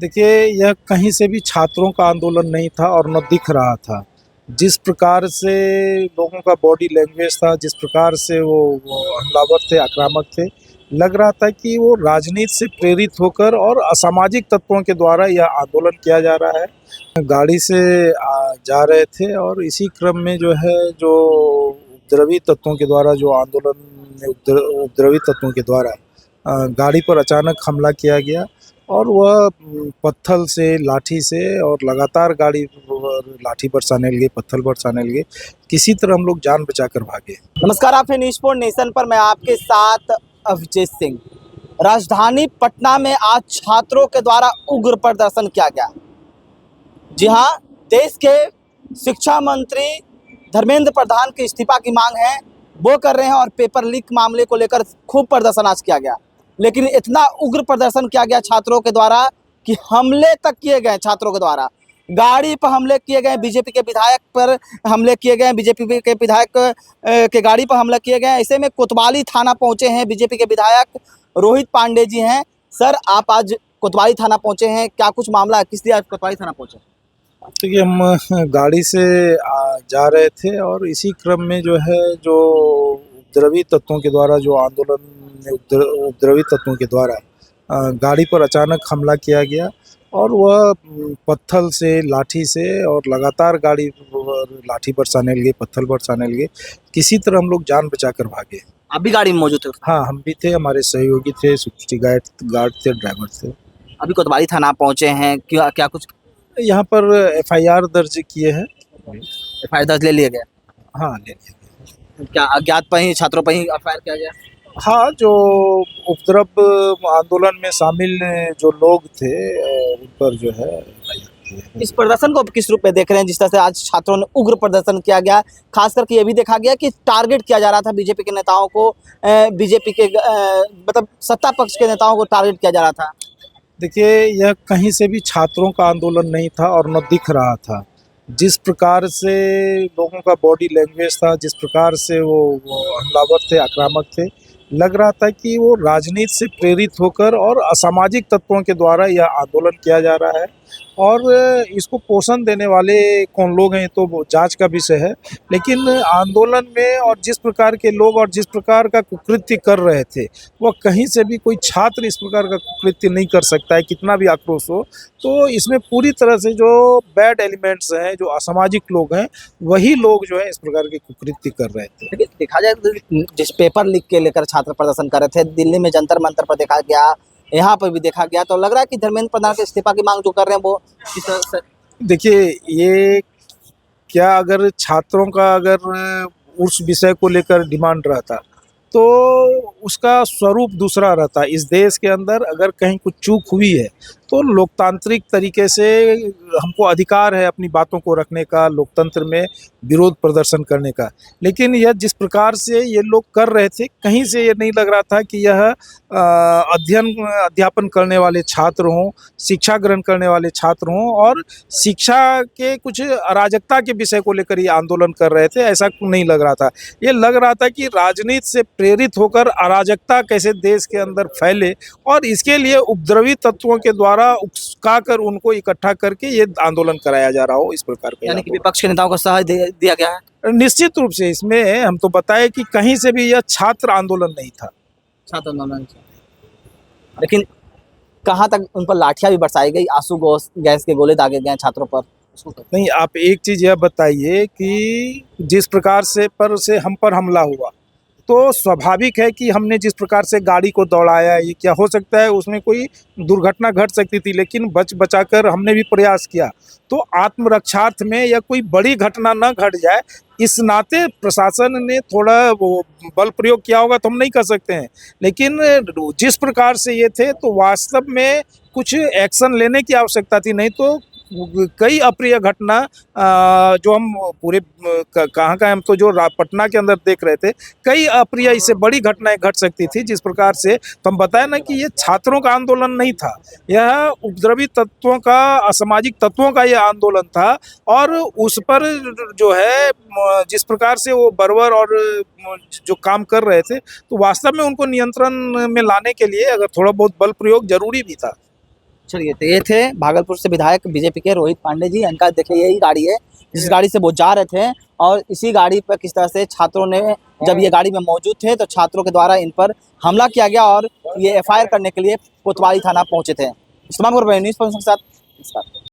देखिए, यह कहीं से भी छात्रों का आंदोलन नहीं था और न दिख रहा था। जिस प्रकार से लोगों का बॉडी लैंग्वेज था, जिस प्रकार से वो हमलावर थे, आक्रामक थे, लग रहा था कि वो राजनीति से प्रेरित होकर और असामाजिक तत्वों के द्वारा यह आंदोलन किया जा रहा है। गाड़ी से जा रहे थे और इसी क्रम में जो उपद्रवी तत्वों के द्वारा जो आंदोलन में उपद्रवी तत्वों के द्वारा गाड़ी पर अचानक हमला किया गया और वह पत्थर से, लाठी से और लगातार गाड़ी लाठी बरसाने लगे, पत्थर बरसाने लगे। किसी तरह हम लोग जान बचाकर भागे। नमस्कार, आप हैं न्यूज़ पोर्ट नेशन पर। मैं आपके साथ अभिजीत सिंह। राजधानी पटना में आज छात्रों के द्वारा उग्र प्रदर्शन किया गया। जी हाँ, देश के शिक्षा मंत्री धर्मेंद्र प्रधान के इस्तीफा की मांग है, वो कर रहे हैं और पेपर लीक मामले को लेकर खूब प्रदर्शन आज किया गया। लेकिन इतना उग्र प्रदर्शन किया गया छात्रों के द्वारा कि हमले तक किए गए। छात्रों के द्वारा गाड़ी पर हमले किए गए, बीजेपी के विधायक पर हमले किए गए, बीजेपी के विधायक के गाड़ी पर हमला किए गए। ऐसे में कोतवाली थाना पहुंचे हैं बीजेपी के विधायक रोहित पांडे जी हैं। सर, आप आज कोतवाली थाना पहुंचे हैं, क्या कुछ मामला है, किस लिए आज कोतवाली थाना पहुंचे? देखिए, हम गाड़ी से जा रहे थे और इसी क्रम में जो उपद्रवी तत्वों के द्वारा जो आंदोलन में उपद्रवी तत्वों के द्वारा गाड़ी पर अचानक हमला किया गया और वह पत्थर से, लाठी से और लगातार गाड़ी लाठी बरसाने लगे, पत्थर बरसाने लगे। किसी तरह हम लोग जान बचाकर भागे। आप भी गाड़ी में मौजूद थे? हाँ, हम भी थे, हमारे सहयोगी थे, सिक्योरिटी गार्ड थे, ड्राइवर थे। अभी कोतवाली थाना पहुंचे हैं, क्या क्या कुछ यहाँ पर एफआईआर दर्ज किए हैं। एफआईआर दर्ज ले लिया गया? हाँ, ले लिया। क्या अज्ञात पर ही, छात्रों पर ही एफआईआर किया गया? हाँ, जो उपद्रव आंदोलन में शामिल जो लोग थे उन पर इस प्रदर्शन को आप किस रूप में देख रहे हैं, जिस तरह से आज छात्रों ने उग्र प्रदर्शन किया गया? खास करके ये भी देखा गया कि टारगेट किया जा रहा था बीजेपी के नेताओं को, बीजेपी के मतलब सत्ता पक्ष के नेताओं को टारगेट किया जा रहा था। देखिए, यह कहीं से भी छात्रों का आंदोलन नहीं था और न दिख रहा था। जिस प्रकार से लोगों का बॉडी लैंग्वेज था, जिस प्रकार से वो हमलावर थे, आक्रामक थे, लग रहा था कि वो राजनीति से प्रेरित होकर और असामाजिक तत्वों के द्वारा यह आंदोलन किया जा रहा है और इसको पोषण देने वाले कौन लोग हैं तो वो जांच का विषय है। लेकिन आंदोलन में और जिस प्रकार के लोग और जिस प्रकार का कुकृत्य कर रहे थे, वह कहीं से भी कोई छात्र इस प्रकार का कुकृत्य नहीं कर सकता है, कितना भी आक्रोश हो। तो इसमें पूरी तरह से जो बैड एलिमेंट्स हैं, जो असामाजिक लोग हैं, वही लोग जो है इस प्रकार के कुकृत्य कर रहे थे। लेकिन देखा जाए तो जिस पेपर लीक के लेकर छात्र प्रदर्शन कर रहे थे, दिल्ली में जंतर मंतर पर देखा गया, यहाँ पर भी देखा गया, तो लग रहा है कि धर्मेंद्र प्रधान के इस्तीफा की मांग जो कर रहे हैं वो किस तरह से? देखिए, ये क्या अगर छात्रों का उस विषय को लेकर डिमांड रहता तो उसका स्वरूप दूसरा रहता। इस देश के अंदर अगर कहीं कुछ चूक हुई है तो लोकतांत्रिक तरीके से हमको अधिकार है अपनी बातों को रखने का, लोकतंत्र में विरोध प्रदर्शन करने का। लेकिन यह जिस प्रकार से ये लोग कर रहे थे, कहीं से ये नहीं लग रहा था कि यह अध्यापन करने वाले छात्र हों, शिक्षा ग्रहण करने वाले छात्र हों और शिक्षा के कुछ अराजकता के विषय को लेकर ये आंदोलन कर रहे थे, ऐसा नहीं लग रहा था। ये लग रहा था कि राजनीति से प्रेरित होकर अराजकता कैसे देश के अंदर फैले और इसके लिए उपद्रवी तत्वों के द्वारा उकसा कर उनको इकट्ठा करके ये आंदोलन कराया जा रहा हो, इस प्रकार का। यानी कि विपक्ष के नेताओं को सहाय दिया गया है? निश्चित रूप से इसमें हम तो बताए कि कहीं से भी यह छात्र आंदोलन नहीं था। छात्र आंदोलन। लेकिन कहाँ तक उन पर लाठियां भी बरसाई गई, आंसू गैस के गोले दागे गए छात्रों पर? नहीं, आप एक चीज यह बताइए कि जिस प्रकार से हम पर हमला हुआ तो स्वाभाविक है कि हमने जिस प्रकार से गाड़ी को दौड़ाया, ये क्या हो सकता है उसमें कोई दुर्घटना घट सकती थी, लेकिन बचाकर हमने भी प्रयास किया। तो आत्मरक्षार्थ में या कोई बड़ी घटना न घट जाए इस नाते प्रशासन ने थोड़ा वो बल प्रयोग किया होगा तो हम नहीं कर सकते हैं। लेकिन जिस प्रकार से ये थे तो वास्तव में कुछ एक्शन लेने की आवश्यकता थी, नहीं तो कई अप्रिय घटना जो हम पूरे कहाँ का हम तो जो पटना के अंदर देख रहे थे, कई अप्रिय इससे बड़ी घटनाएं घट सकती थी। जिस प्रकार से तो हम बताए ना कि ये छात्रों का आंदोलन नहीं था, यह उपद्रवी तत्वों का, असामाजिक तत्वों का यह आंदोलन था और उस पर जो है जिस प्रकार से वो बर्बर और जो काम कर रहे थे तो वास्तव में उनको नियंत्रण में लाने के लिए अगर थोड़ा बहुत बल प्रयोग जरूरी भी था। चलिए, तो ये थे भागलपुर से विधायक बीजेपी के रोहित पांडे जी। इनका देखिए यही गाड़ी है जिस गाड़ी से वो जा रहे थे, और इसी गाड़ी पर किस तरह से छात्रों ने, जब ये गाड़ी में मौजूद थे तो छात्रों के द्वारा इन पर हमला किया गया और ये एफआईआर करने के लिए कोतवाली थाना पहुंचे थे। इस तमाम खबर न्यूज़ के साथ।